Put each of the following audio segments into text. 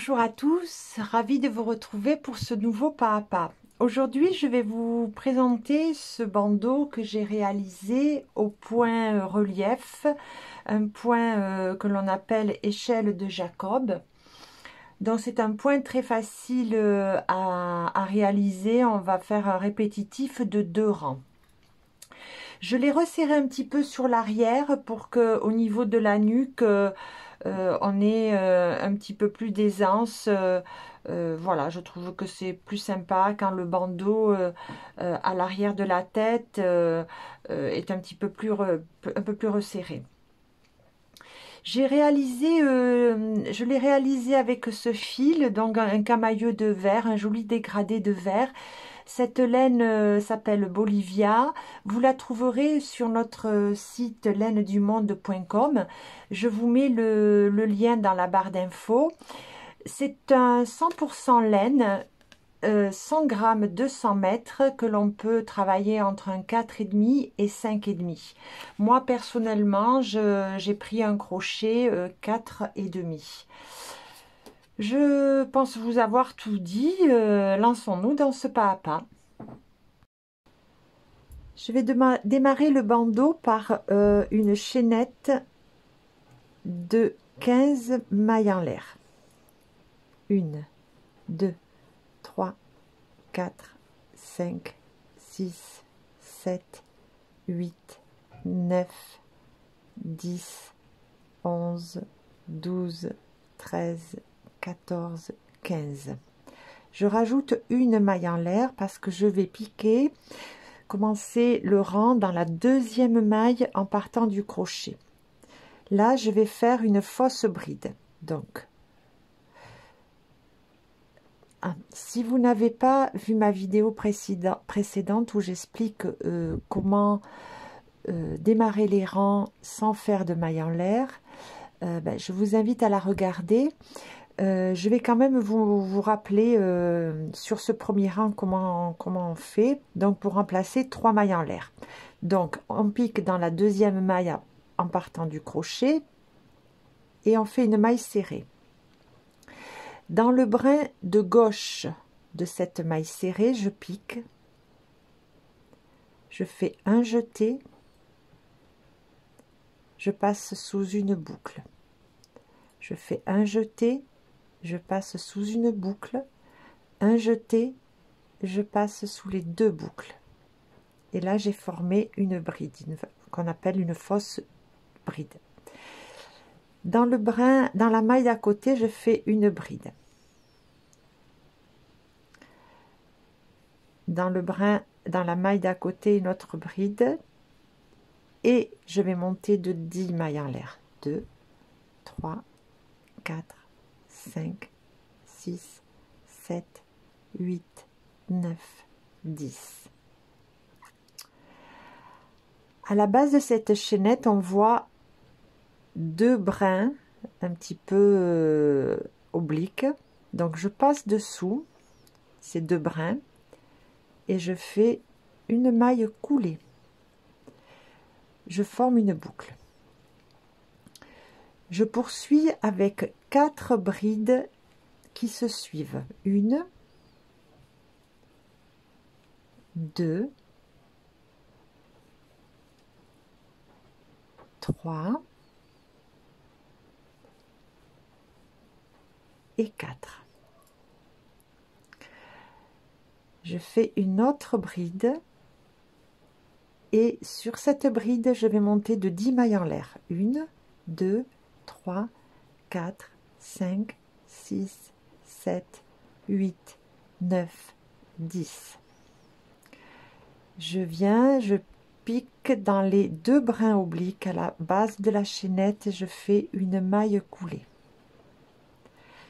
Bonjour à tous, ravie de vous retrouver pour ce nouveau pas à pas. Aujourd'hui, je vais vous présenter ce bandeau que j'ai réalisé au point relief, un point que l'on appelle échelle de Jacob. Donc c'est un point très facile à réaliser. On va faire un répétitif de 2 rangs. Je l'ai resserré un petit peu sur l'arrière pour que au niveau de la nuque, on ait un petit peu plus d'aisance. Voilà, je trouve que c'est plus sympa quand le bandeau à l'arrière de la tête est un petit peu plus, un peu plus resserré. Je l'ai réalisé avec ce fil, donc un camailleux de verre, un joli dégradé de verre. Cette laine s'appelle Bolivia. Vous la trouverez sur notre site lainedumonde.com. Je vous mets le lien dans la barre d'infos. C'est un 100% laine, 100 grammes 200 mètres que l'on peut travailler entre un 4,5 et 5,5. Moi personnellement, j'ai pris un crochet 4,5. Je pense vous avoir tout dit. Lançons-nous dans ce pas à pas. Je vais démarrer le bandeau par une chaînette de 15 mailles en l'air. 1, 2, 3, 4, 5, 6, 7, 8, 9, 10, 11, 12, 13, 14, 15. Je rajoute une maille en l'air parce que je vais piquer, commencer le rang dans la deuxième maille en partant du crochet. Là, je vais faire une fausse bride. Donc, si vous n'avez pas vu ma vidéo précédente où j'explique comment démarrer les rangs sans faire de maille en l'air, je vous invite à la regarder. Je vais quand même vous rappeler sur ce premier rang comment on fait. Donc pour remplacer 3 mailles en l'air. Donc on pique dans la deuxième maille en partant du crochet et on fait une maille serrée. Dans le brin de gauche de cette maille serrée, je pique. Je fais un jeté. Je passe sous une boucle. Je fais un jeté. Je passe sous une boucle. Un jeté. Je passe sous les 2 boucles. Et là, j'ai formé une bride, qu'on appelle une fausse bride. Dans le brin, dans la maille d'à côté, je fais une bride. Dans le brin, dans la maille d'à côté, une autre bride. Et je vais monter de 10 mailles en l'air. 2, 3, 4, 5, 6, 7, 8, 9, 10. À la base de cette chaînette, on voit 2 brins un petit peu obliques. Donc je passe dessous ces 2 brins et je fais une maille coulée. Je forme une boucle. Je poursuis avec 4 brides qui se suivent. 1, 2, 3 et 4. Je fais une autre bride et sur cette bride, je vais monter de 10 mailles en l'air. 1, 2, 3, 4, 5, 6, 7, 8, 9, 10. Je pique dans les 2 brins obliques à la base de la chaînette et je fais une maille coulée.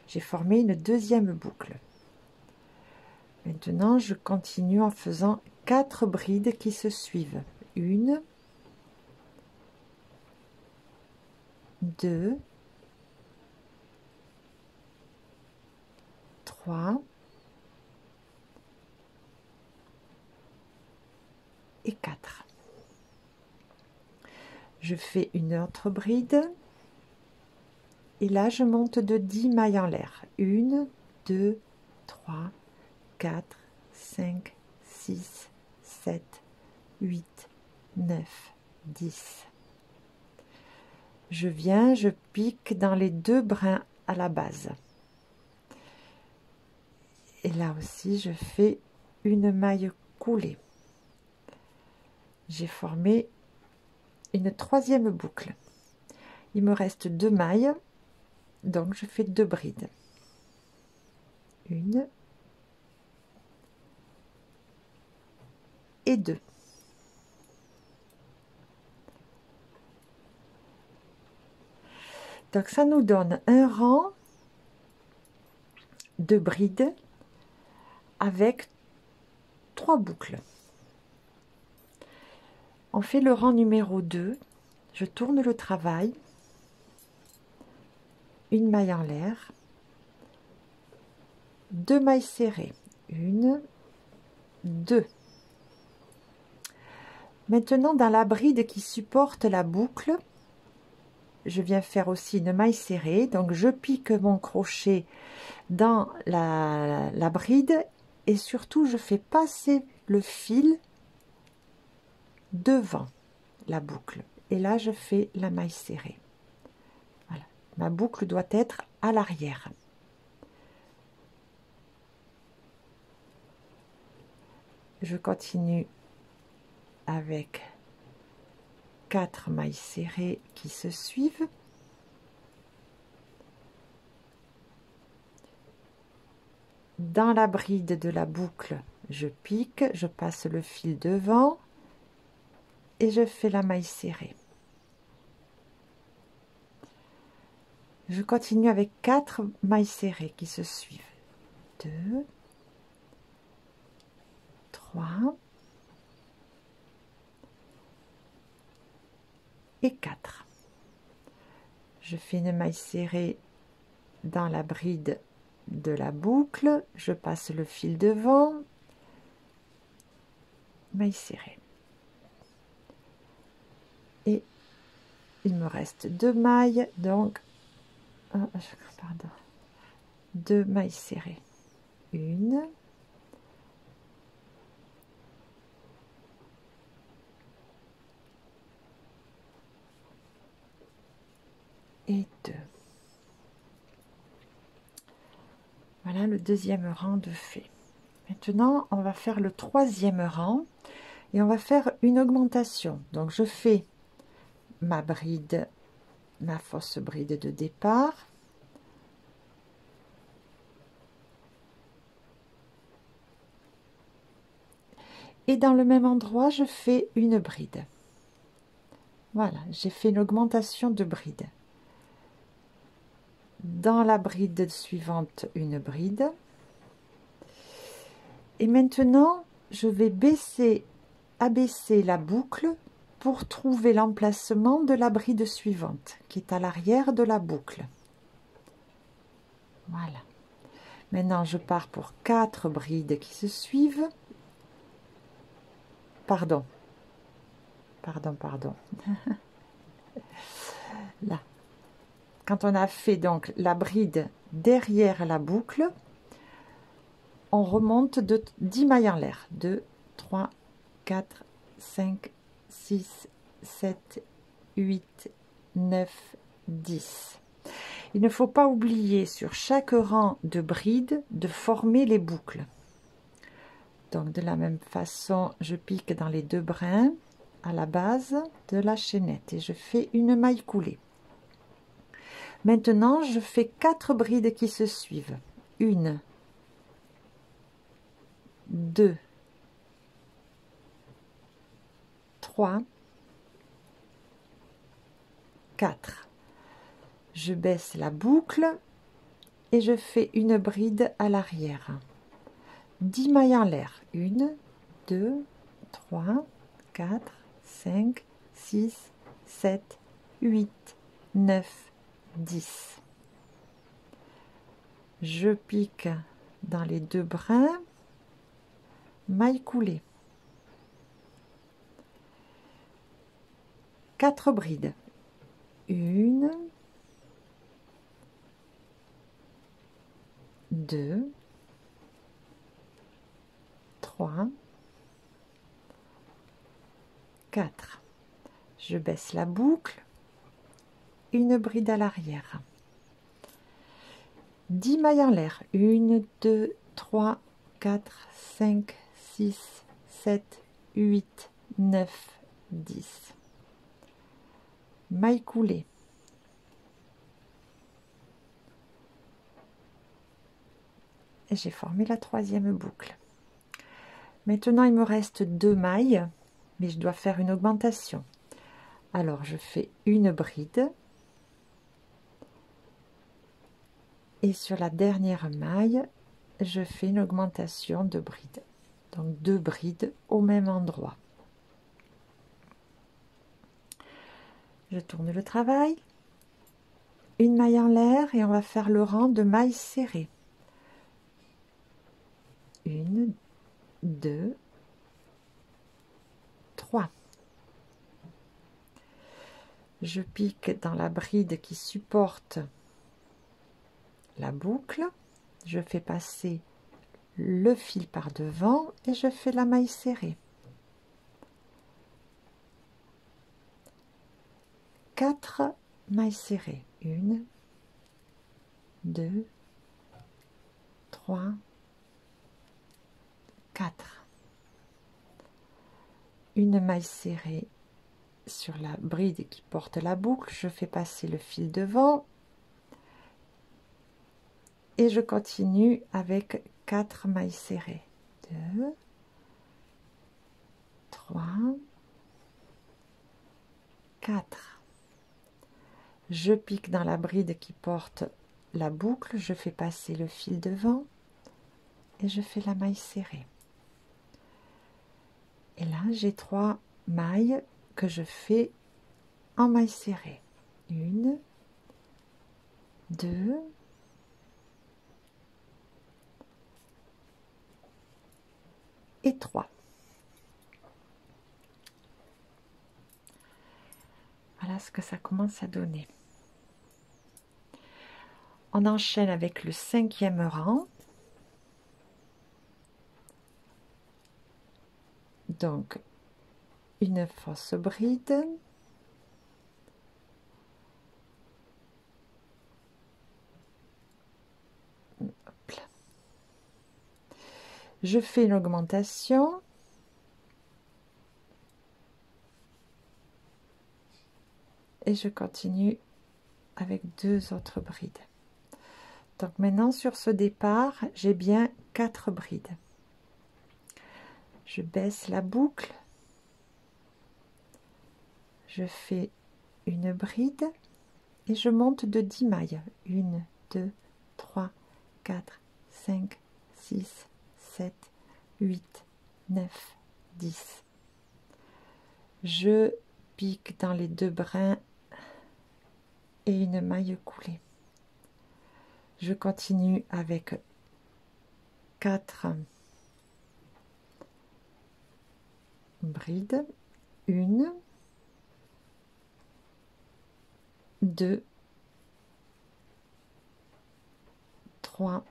J'ai formé une deuxième boucle. Maintenant, je continue en faisant 4 brides qui se suivent. 1, 2, 3 et 4. Je fais une autre bride Et là, je monte de 10 mailles en l'air. 1, 2, 3, 4, 5, 6, 7, 8, 9, 10. Je viens, je pique dans les 2 brins à la base. Et là aussi, je fais une maille coulée. J'ai formé une 3e boucle. Il me reste 2 mailles, donc je fais 2 brides. 1 et 2. Donc ça nous donne un rang de brides avec 3 boucles. On fait le rang numéro 2. Je tourne le travail, une maille en l'air, 2 mailles serrées, 1, 2. Maintenant, dans la bride qui supporte la boucle, je viens faire aussi une maille serrée, donc je pique mon crochet dans la bride et surtout je fais passer le fil devant la boucle. Et là, je fais la maille serrée. Voilà. Ma boucle doit être à l'arrière. Je continue avec 4 mailles serrées qui se suivent. Dans la bride de la boucle, je pique, je passe le fil devant et je fais la maille serrée. Je continue avec 4 mailles serrées qui se suivent. 2, 3 et 4. Je fais une maille serrée dans la bride de la boucle, je passe le fil devant, maille serrée. Et il me reste 2 mailles, donc 2 mailles serrées. 1 et 2. Voilà le 2e rang de fait. Maintenant, on va faire le 3e rang et on va faire une augmentation. Donc, je fais ma bride, ma fausse bride de départ. Et dans le même endroit, je fais une bride. Voilà, j'ai fait une augmentation de bride. Dans la bride suivante, une bride. Et maintenant, je vais abaisser la boucle pour trouver l'emplacement de la bride suivante, qui est à l'arrière de la boucle. Voilà. Maintenant, je pars pour 4 brides qui se suivent. Pardon. Là. Quand on a fait donc la bride derrière la boucle, on remonte de 10 mailles en l'air. 2, 3, 4, 5, 6, 7, 8, 9, 10. Il ne faut pas oublier sur chaque rang de bride de former les boucles. Donc de la même façon, je pique dans les 2 brins à la base de la chaînette et je fais une maille coulée. Maintenant, je fais 4 brides qui se suivent. 1, 2, 3, 4. Je baisse la boucle et je fais une bride à l'arrière. 10 mailles en l'air. 1, 2, 3, 4, 5, 6, 7, 8, 9, 10. Je pique dans les 2 brins, maille coulée. 4 brides. 1, 2, 3, 4. Je baisse la boucle, une bride à l'arrière. 10 mailles en l'air. 1, 2, 3, 4, 5, 6, 7, 8, 9, 10. Maille coulée. Et j'ai formé la troisième boucle. Maintenant, il me reste 2 mailles, mais je dois faire une augmentation. Alors, je fais une bride. Et sur la dernière maille, je fais une augmentation de bride. Donc 2 brides au même endroit. Je tourne le travail. Une maille en l'air et on va faire le rang de mailles serrées. 1, 2, 3. Je pique dans la bride qui supporte la boucle. Je fais passer le fil par devant et je fais la maille serrée. 4 mailles serrées. 1, 2, 3, 4. Une maille serrée sur la bride qui porte la boucle, je fais passer le fil devant et je continue avec 4 mailles serrées. 2, 3, 4. Je pique dans la bride qui porte la boucle, je fais passer le fil devant et je fais la maille serrée. Et là, j'ai 3 mailles que je fais en maille serrée. 1, 2, 3. Voilà ce que ça commence à donner. On enchaîne avec le 5e rang. Donc, une fausse bride. Hop là. Je fais une augmentation. Et je continue avec 2 autres brides. Donc maintenant, sur ce départ, j'ai bien 4 brides. Je baisse la boucle. Je fais une bride et je monte de 10 mailles. 1, 2, 3, 4, 5, 6, 7, 8, 9, 10. Je pique dans les 2 brins et une maille coulée. Je continue avec 4 brides. 1, 2, 3,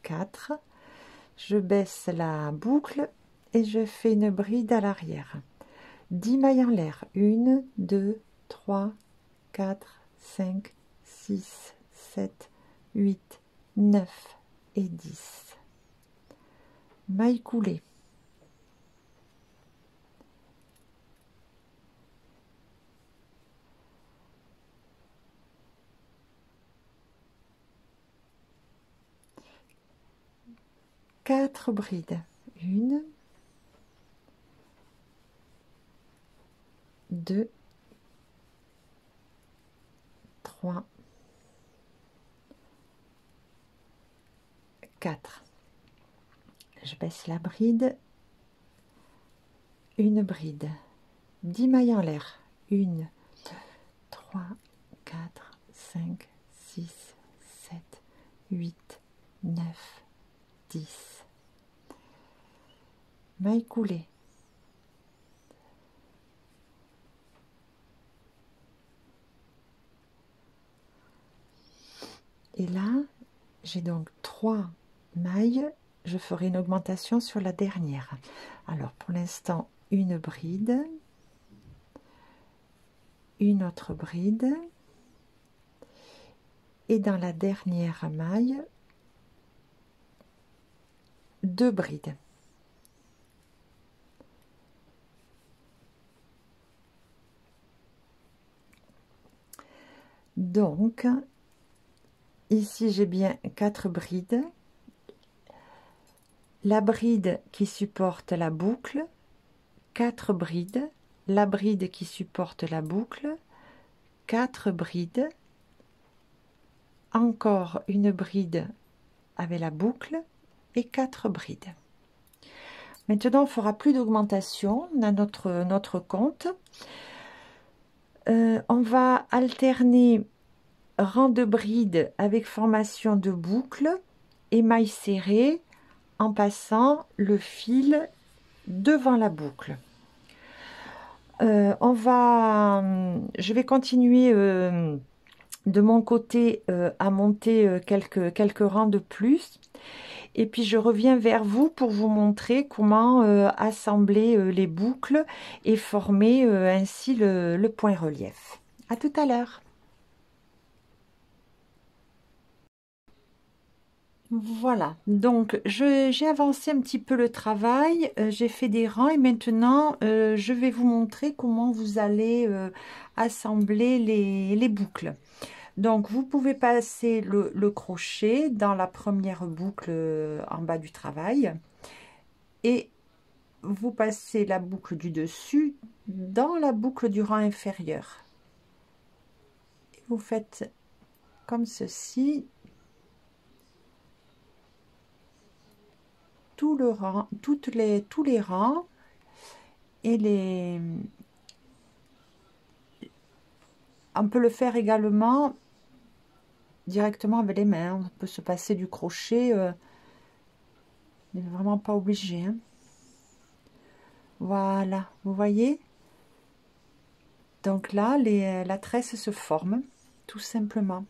4. Je baisse la boucle et je fais une bride à l'arrière. 10 mailles en l'air. 1, 2, 3, 4, 5, 6, 7, 8, 9 et 10. Maille coulée. Quatre brides. 1, 2, 3, 4. Je baisse la bride, une bride, 10 mailles en l'air, 1, 2, 3, 4, 5, 6, 7, 8, 9, 10. Maille coulée. Et là, j'ai donc 3 mailles. Je ferai une augmentation sur la dernière. Alors, pour l'instant, une bride, une autre bride, et dans la dernière maille, 2 brides. Donc, ici, j'ai bien 4 brides. La bride qui supporte la boucle, 4 brides, la bride qui supporte la boucle, 4 brides, encore une bride avec la boucle et 4 brides. Maintenant, on fera plus d'augmentation à notre compte. On va alterner rang de bride avec formation de boucle et maille serrée en passant le fil devant la boucle. Je vais continuer de mon côté à monter quelques rangs de plus, et puis je reviens vers vous pour vous montrer comment assembler les boucles et former ainsi le point relief. À tout à l'heure. Voilà, donc j'ai avancé un petit peu le travail, j'ai fait des rangs et maintenant je vais vous montrer comment vous allez assembler les boucles. Donc vous pouvez passer le crochet dans la première boucle en bas du travail et vous passez la boucle du dessus dans la boucle du rang inférieur. Et vous faites comme ceci. Tout le rang, tous les rangs et on peut le faire également directement avec les mains. On peut se passer du crochet, on n'est vraiment pas obligé, hein. Voilà, vous voyez, donc là la tresse se forme tout simplement.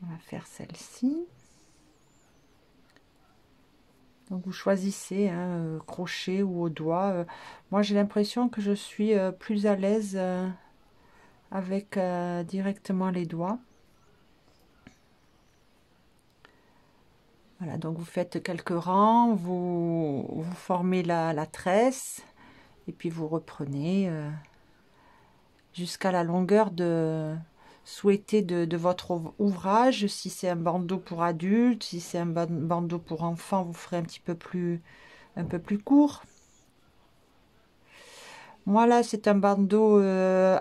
On va faire celle-ci. Donc vous choisissez crochet ou au doigt. Moi j'ai l'impression que je suis plus à l'aise avec directement les doigts. Voilà, donc vous faites quelques rangs, vous formez la tresse et puis vous reprenez jusqu'à la longueur souhaitée de votre ouvrage. Si c'est un bandeau pour adultes, si c'est un bandeau pour enfants, vous ferez un peu plus court. Moi là c'est un bandeau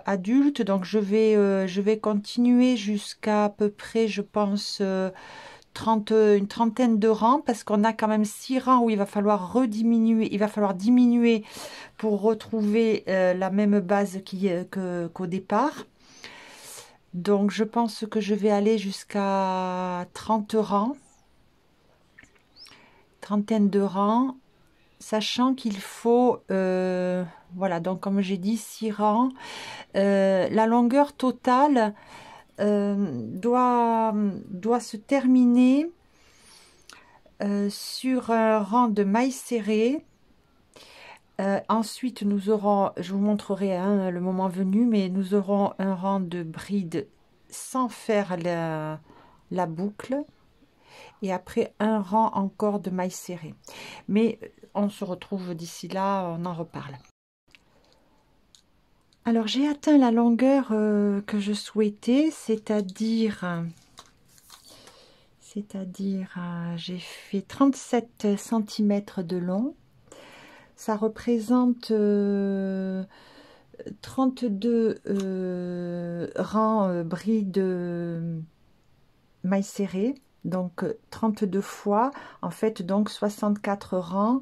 adulte, donc je vais continuer jusqu'à peu près, je pense, une trentaine de rangs, parce qu'on a quand même 6 rangs où il va falloir diminuer pour retrouver la même base qu'au départ. Donc je pense que je vais aller jusqu'à 30 rangs, trentaine de rangs, sachant qu'il faut voilà, donc comme j'ai dit, 6 rangs. La longueur totale doit se terminer sur un rang de mailles serrées. Ensuite, nous aurons, je vous montrerai le moment venu, mais nous aurons un rang de bride sans faire la boucle. Et après, un rang encore de mailles serrées. Mais on se retrouve d'ici là, on en reparle. Alors, j'ai atteint la longueur que je souhaitais, c'est-à-dire j'ai fait 37 cm de long. Ça représente 32 rangs brides mailles serrées, donc 32 fois, en fait, donc 64 rangs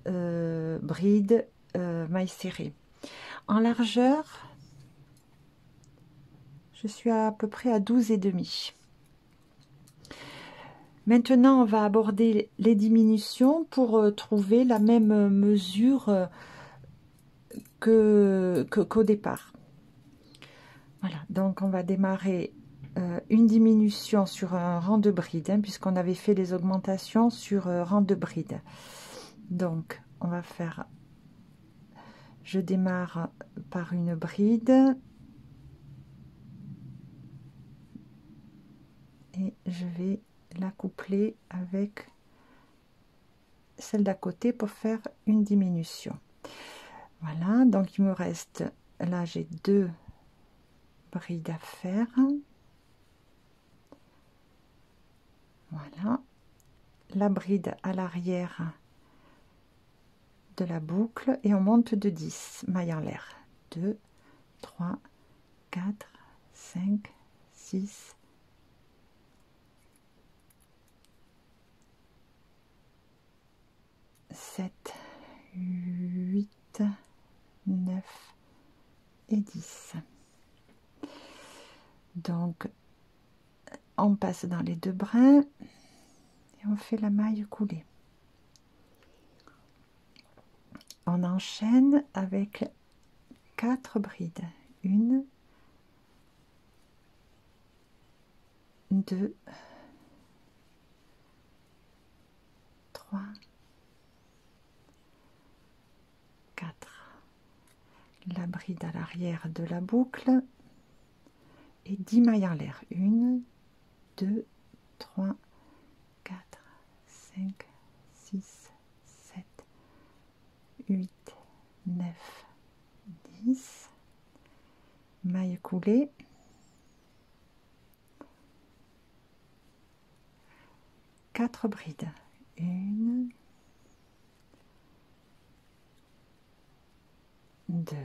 brides mailles serrées. En largeur, je suis à peu près à 12,5. Maintenant, on va aborder les diminutions pour trouver la même mesure qu'au départ. Voilà, donc on va démarrer une diminution sur un rang de bride, hein, puisqu'on avait fait les augmentations sur rang de bride. Donc on va faire, je démarre par une bride et je vais la coupler avec celle d'à côté pour faire une diminution. Voilà, donc il me reste, là j'ai 2 brides à faire. Voilà, la bride à l'arrière de la boucle et on monte de 10 mailles en l'air. 2, 3, 4, 5, 6, 7, 8, 9 et 10. Donc on passe dans les 2 brins et on fait la maille coulée. On enchaîne avec 4 brides. 1, 2, 3, 4. La bride à l'arrière de la boucle et 10 mailles en l'air. 1, 2, 3, 4, 5, 6, 7, 8, 9, 10. Maille coulée. Quatre brides. 1, 2,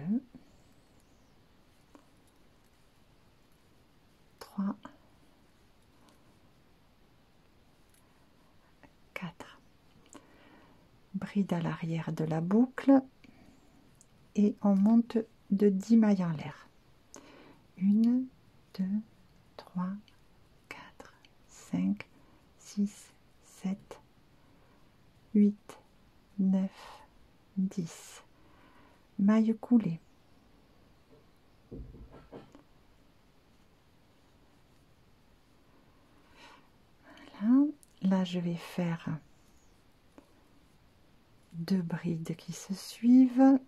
3, 4. Bride à l'arrière de la boucle et on monte de 10 mailles en l'air. 1, 2, 3, 4, 5, 6, 7, 8, 9, 10. Maille coulée. Voilà. Là, je vais faire 2 brides qui se suivent.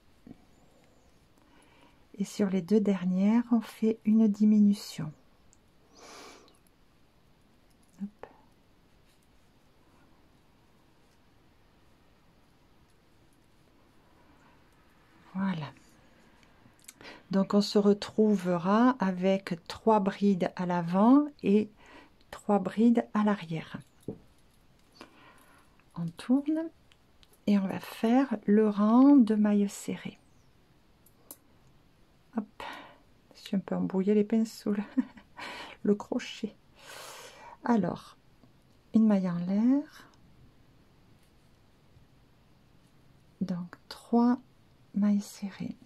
Et sur les 2 dernières, on fait une diminution. Hop. Voilà. Donc on se retrouvera avec 3 brides à l'avant et 3 brides à l'arrière. On tourne et on va faire le rang de mailles serrées. Hop, je suis un peu embrouillé les pinceaux, le crochet. Alors, une maille en l'air, donc 3 mailles serrées.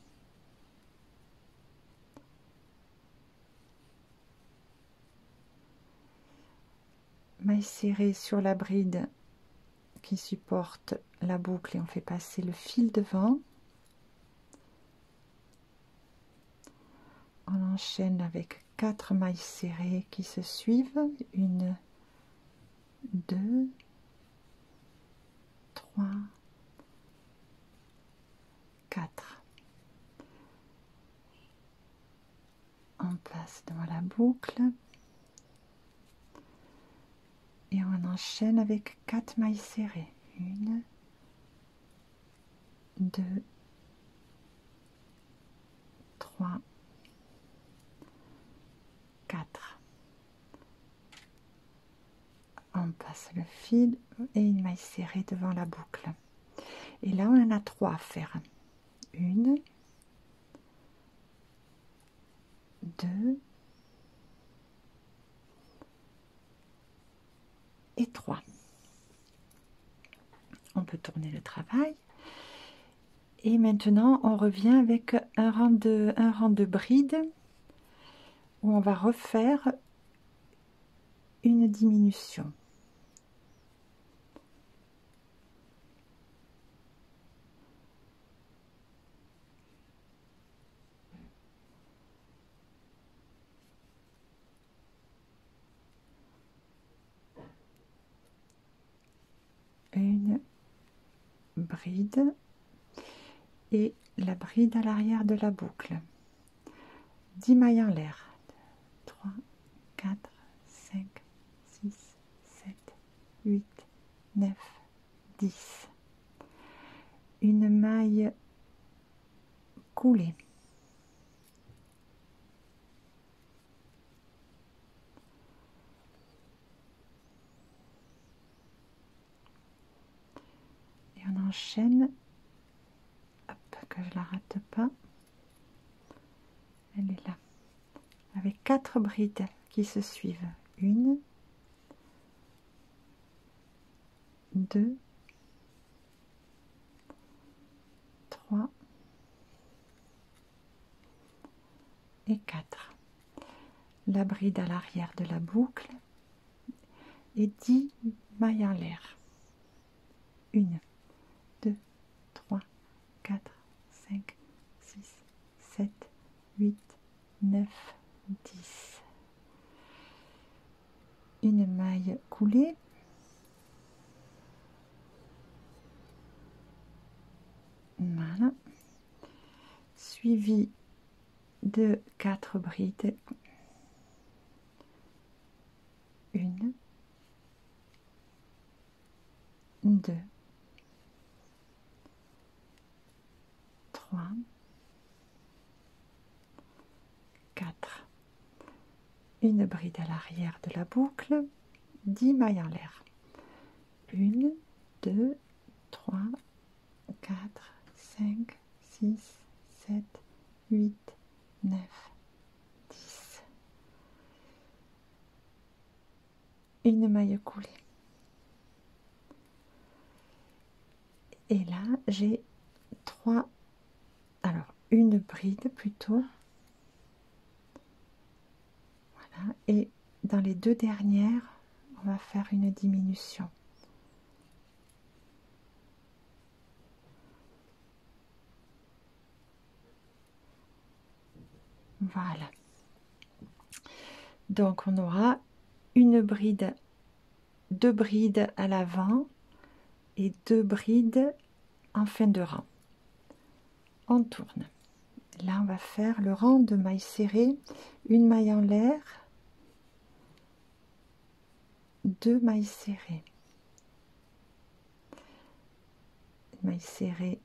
Maille serrée sur la bride qui supporte la boucle et on fait passer le fil devant. On enchaîne avec 4 mailles serrées qui se suivent. 1, 2, 3, 4. On passe devant la boucle et on enchaîne avec 4 mailles serrées. 1, 2, 3, 4. On passe le fil et une maille serrée devant la boucle. Et là, on en a 3 à faire. 1, 2 et 3. On peut tourner le travail. Et maintenant, on revient avec un rang de brides où on va refaire une diminution. bride et la bride à l'arrière de la boucle. 10 mailles en l'air. 3, 4, 5, 6, 7, 8, 9, 10. Une maille coulée. Et on enchaîne, hop, que je la rate pas, elle est là, avec 4 brides qui se suivent. 1, 2, 3 et 4. La bride à l'arrière de la boucle et 10 mailles en l'air. 1, 2, 3, 4, 5, 6, 7, 8, 9, 10. Une maille coulée. Voilà. Suivi de 4 brides. 1, 2, 3, 4. Une bride à l'arrière de la boucle, 10 mailles en l'air. 1, 2, 3, 4, 5, 6, 7, 8, 9, 10. Une maille coulée. Et là, j'ai 3, alors une bride plutôt. Voilà. Et dans les 2 dernières, on va faire une diminution. Voilà. Donc on aura une bride, 2 brides à l'avant et 2 brides en fin de rang. On tourne. Là on va faire le rang de mailles serrées, une maille en l'air, 2 mailles serrées, une maille serrée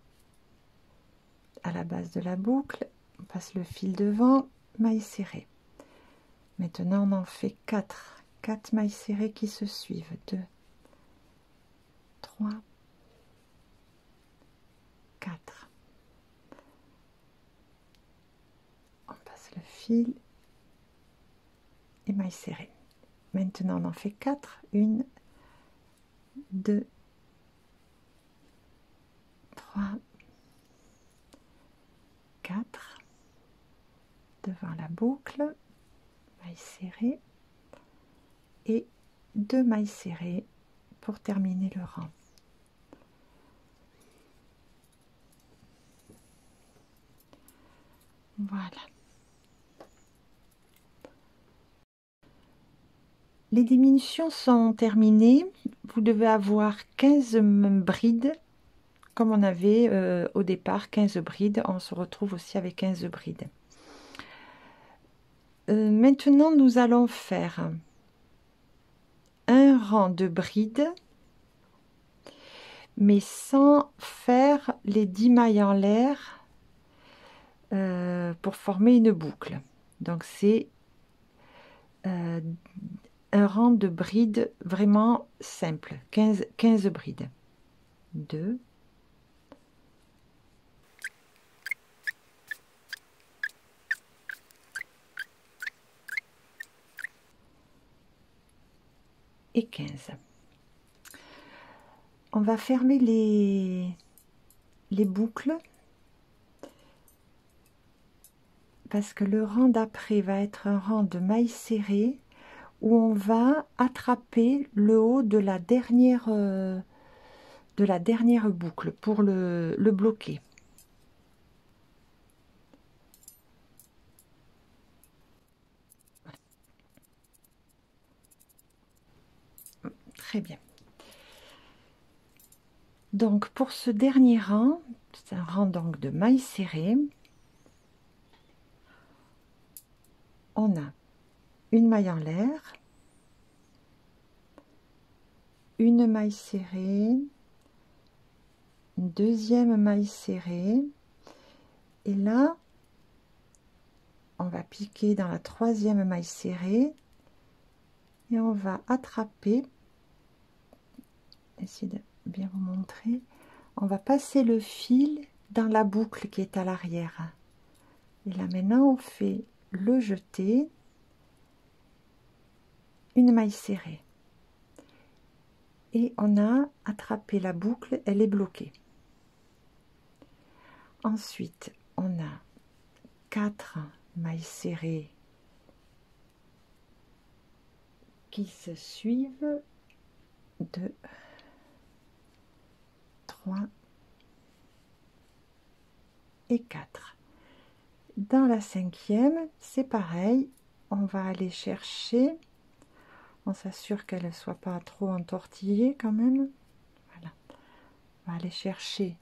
à la base de la boucle, on passe le fil devant, maille serrée. Maintenant on en fait 4 mailles serrées qui se suivent. 2, 3, 4. On passe le fil et maille serrée. Maintenant on en fait 4. 1, 2, 3, 4. Devant la boucle, maille serrée et 2 mailles serrées pour terminer le rang. Voilà. Les diminutions sont terminées. Vous devez avoir 15 brides, comme on avait au départ 15 brides. On se retrouve aussi avec 15 brides. Maintenant, nous allons faire un rang de brides, mais sans faire les 10 mailles en l'air pour former une boucle. Donc c'est un rang de brides vraiment simple, 15 brides. 2, 15. On va fermer les boucles parce que le rang d'après va être un rang de mailles serrées où on va attraper le haut de la dernière boucle pour le bloquer. Très bien. Donc pour ce dernier rang, c'est un rang donc de mailles serrées. On a une maille en l'air, une maille serrée, une deuxième maille serrée, et là on va piquer dans la troisième maille serrée et on va attraper, essayer de bien vous montrer, on va passer le fil dans la boucle qui est à l'arrière. Et là maintenant on fait le jeté, une maille serrée, et on a attrapé la boucle, elle est bloquée. Ensuite on a 4 mailles serrées qui se suivent, 2, 3 et 4. Dans la cinquième, c'est pareil, on va aller chercher, on s'assure qu'elle ne soit pas trop entortillée quand même. Voilà. On va aller chercher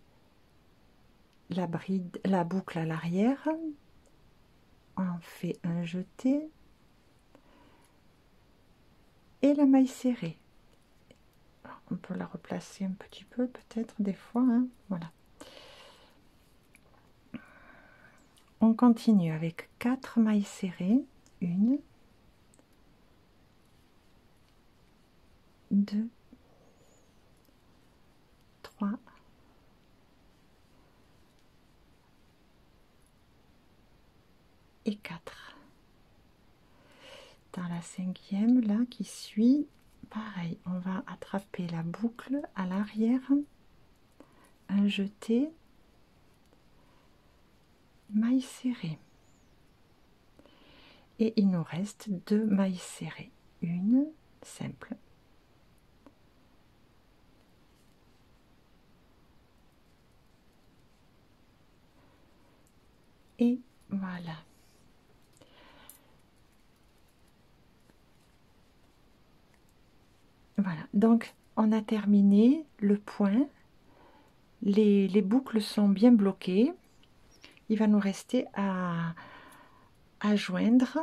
la bride, la boucle à l'arrière, on fait un jeté et la maille serrée. Alors, on peut la replacer un petit peu peut-être des fois, hein. Voilà. On continue avec 4 mailles serrées, 1, 2, 3, et 4. Dans la cinquième, là, qui suit, pareil, on va attraper la boucle à l'arrière, un jeté, maille serrée. Et il nous reste 2 mailles serrées, une simple, et voilà. Voilà, donc on a terminé le point, les boucles sont bien bloquées, il va nous rester à joindre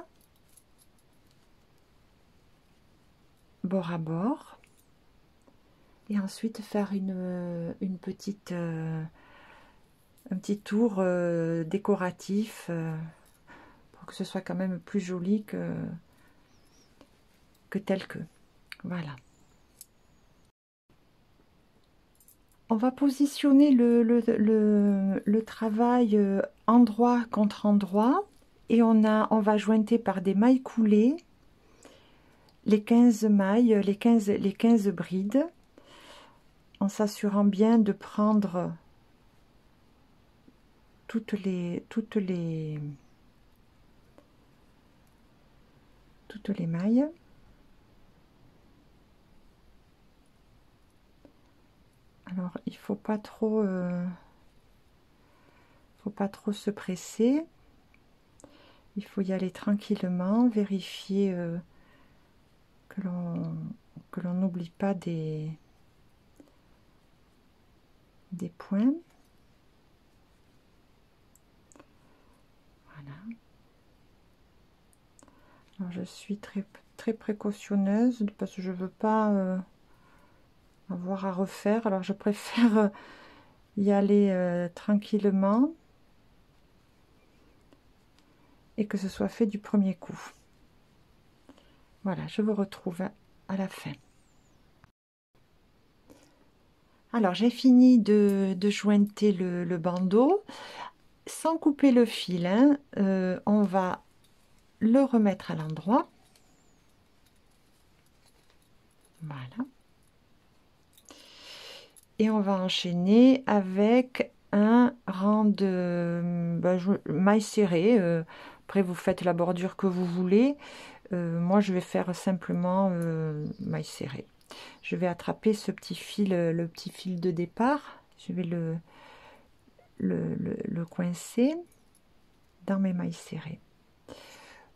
bord à bord et ensuite faire une petite un petit tour décoratif pour que ce soit quand même plus joli que tel que. Voilà. On va positionner le travail endroit contre endroit et on va jointer par des mailles coulées les 15 mailles, les 15 brides, en s'assurant bien de prendre toutes les mailles. Alors il faut pas trop se presser, il faut y aller tranquillement, vérifier que l'on n'oublie pas des points. Voilà. Alors je suis très précautionneuse parce que je veux pas avoir à refaire, alors je préfère y aller tranquillement et que ce soit fait du premier coup. Voilà, je vous retrouve à la fin. Alors j'ai fini de jointer le bandeau sans couper le fil, hein. On va le remettre à l'endroit. Voilà. Et on va enchaîner avec un rang de mailles serrées. Après vous faites la bordure que vous voulez. Moi je vais faire simplement mailles serrées. Je vais attraper ce petit fil, le petit fil de départ. Je vais le coincer dans mes mailles serrées.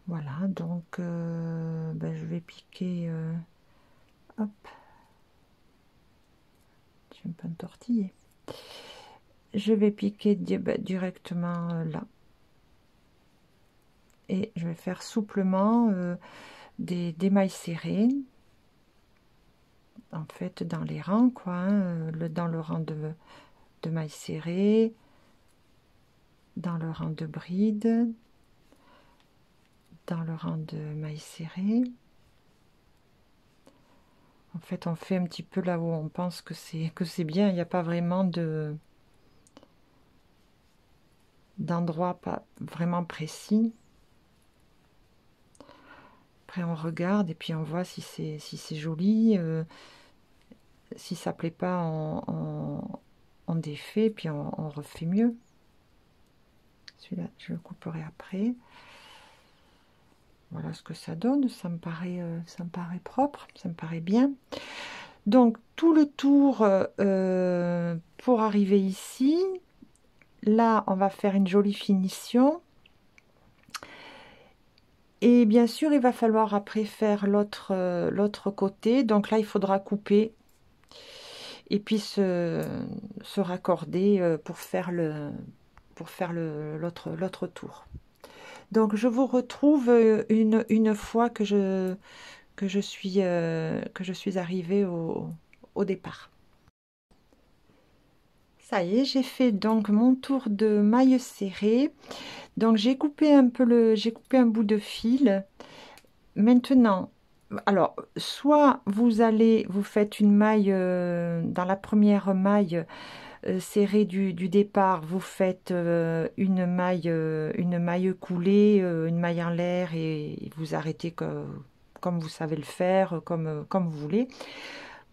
Voilà, donc je vais piquer, hop, j'ai un peu entortillé. Je vais piquer directement là. Et je vais faire souplement des mailles serrées. En fait, dans les rangs, quoi. Hein, dans le rang de mailles serrées, dans le rang de brides, dans le rang de mailles serrées. En fait, on fait un petit peu là où on pense que c'est bien. Il n'y a pas vraiment d'endroit pas vraiment précis. Après, on regarde et puis on voit si c'est joli. Si ça plaît pas, on défait, puis on refait mieux. Celui-là, je le couperai après. Voilà ce que ça donne. Ça me paraît propre, ça me paraît bien. Donc, tout le tour pour arriver ici. Là, on va faire une jolie finition. Et bien sûr, il va falloir après faire l'autre côté. Donc là, il faudra couper et puis se raccorder pour faire l'autre tour. Donc je vous retrouve une fois que je suis arrivée au départ. Ça y est, j'ai fait donc mon tour de maille serrée. Donc j'ai coupé un bout de fil. Maintenant, alors soit vous faites une maille dans la première maille serrée du départ, vous faites une maille coulée, une maille en l'air et vous arrêtez comme vous savez le faire, comme vous voulez.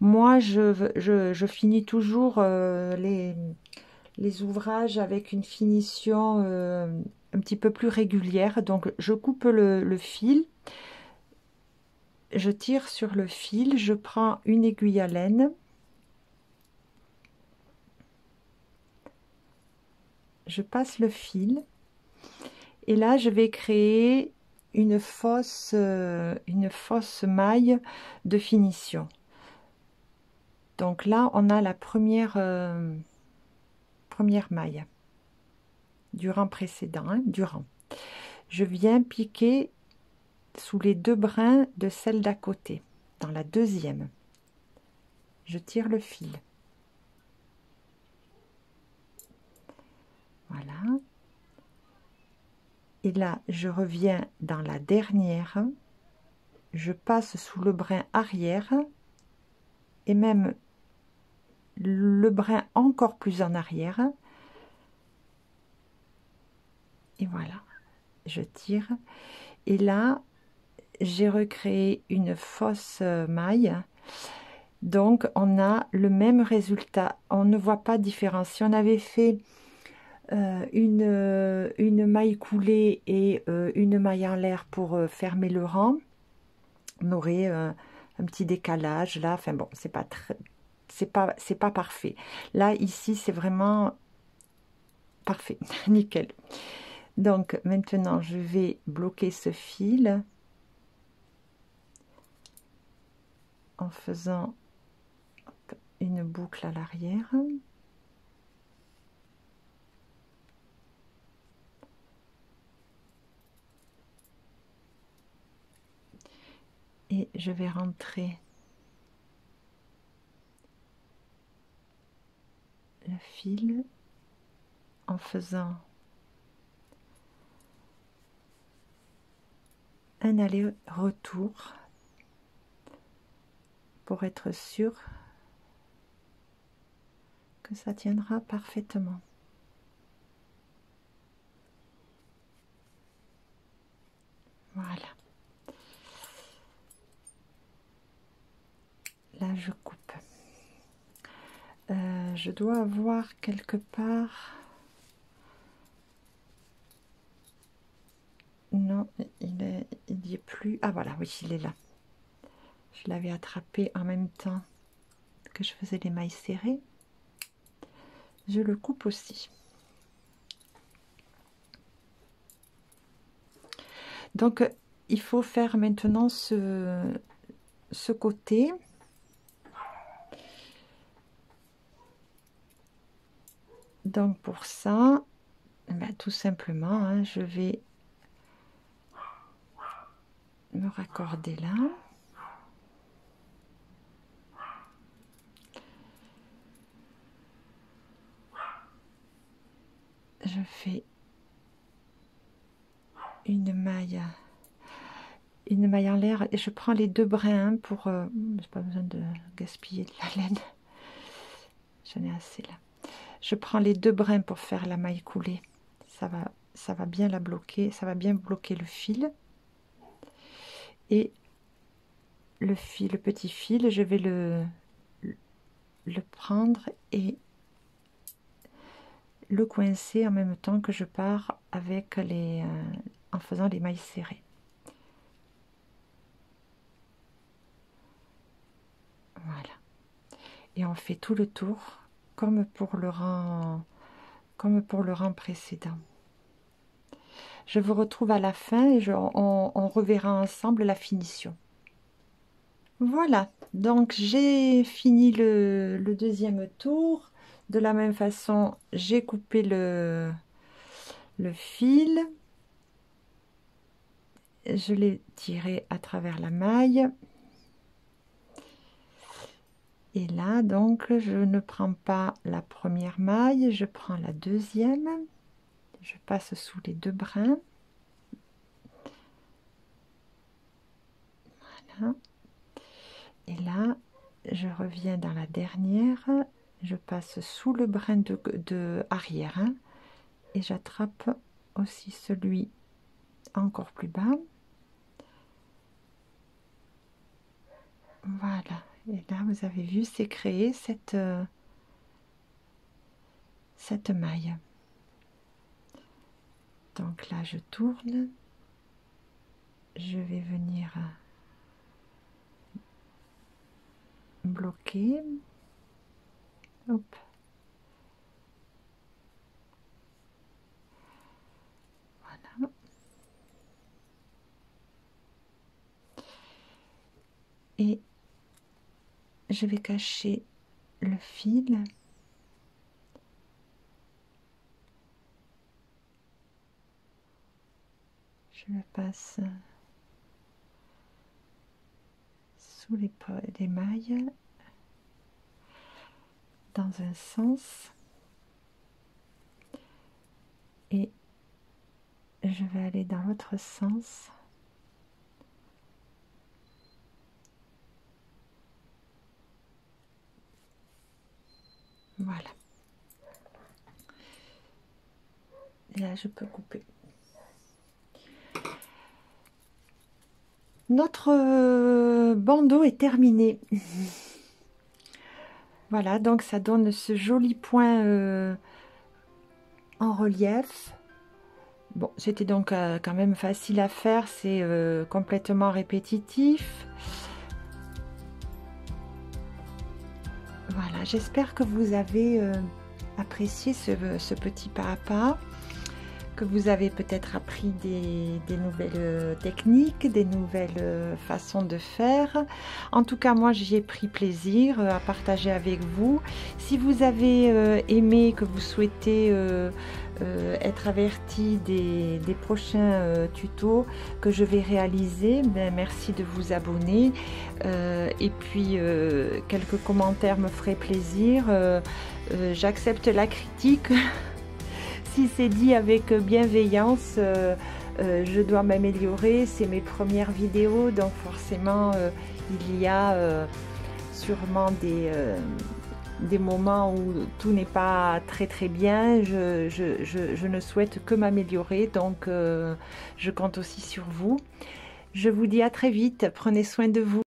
Moi, je finis toujours les ouvrages avec une finition un petit peu plus régulière. Donc, je coupe le fil, je tire sur le fil, je prends une aiguille à laine, je passe le fil et là, je vais créer une fausse maille de finition. Donc là, on a la première maille du rang précédent, hein, du rang. Je viens piquer sous les deux brins de celle d'à côté, dans la deuxième. Je tire le fil. Voilà. Et là, je reviens dans la dernière. Je passe sous le brin arrière et même le brin encore plus en arrière. Et voilà, je tire. Et là, j'ai recréé une fausse maille. Donc, on a le même résultat. On ne voit pas de différence. Si on avait fait une maille coulée et une maille en l'air pour fermer le rang, on aurait un petit décalage là. Enfin bon, c'est pas parfait. Là, ici, c'est vraiment parfait. Nickel. Donc, maintenant, je vais bloquer ce fil en faisant une boucle à l'arrière. Et je vais rentrer le fil en faisant un aller-retour pour être sûr que ça tiendra parfaitement. Voilà. Là, je coupe. Je dois avoir quelque part... Non, il n'y est plus. Ah voilà, oui, il est là. Je l'avais attrapé en même temps que je faisais les mailles serrées. Je le coupe aussi. Donc, il faut faire maintenant ce côté. Donc pour ça, ben, tout simplement, hein, je vais me raccorder là. Je fais une maille en l'air et je prends les 2 brins pour j'ai pas besoin de gaspiller de la laine, j'en ai assez là. Je prends les 2 brins pour faire la maille coulée, ça va bien la bloquer, ça va bien bloquer le fil. Et le petit fil, je vais le prendre et le coincer en même temps que je pars avec en faisant les mailles serrées. Voilà. Et on fait tout le tour comme pour le rang précédent. Je vous retrouve à la fin et on reverra ensemble la finition. Voilà, donc j'ai fini le 2e tour. De la même façon, j'ai coupé le fil. Je l'ai tiré à travers la maille. Et là, donc, je ne prends pas la première maille, je prends la 2e. Je passe sous les 2 brins. Voilà. Et là, je reviens dans la dernière. Je passe sous le brin de arrière, hein, et j'attrape aussi celui encore plus bas. Voilà. Et là, vous avez vu, c'est créé cette maille. Donc là, je tourne. Je vais venir bloquer. Hop. Voilà. Et je vais cacher le fil. Je le passe sous les mailles dans un sens et je vais aller dans l'autre sens. Voilà. Et là, je peux couper. Notre bandeau est terminé. Voilà, donc ça donne ce joli point en relief. Bon, c'était donc quand même facile à faire, c'est complètement répétitif. Voilà, j'espère que vous avez apprécié ce petit pas à pas, que vous avez peut-être appris des nouvelles techniques, des nouvelles façons de faire. En tout cas, moi, j'y ai pris plaisir à partager avec vous. Si vous avez aimé, que vous souhaitez être averti des prochains tutos que je vais réaliser, ben, merci de vous abonner. Et puis, quelques commentaires me feraient plaisir. J'accepte la critique. Si c'est dit avec bienveillance, je dois m'améliorer, c'est mes premières vidéos, donc forcément il y a sûrement des moments où tout n'est pas très bien. Je ne souhaite que m'améliorer, donc je compte aussi sur vous. Je vous dis à très vite, prenez soin de vous.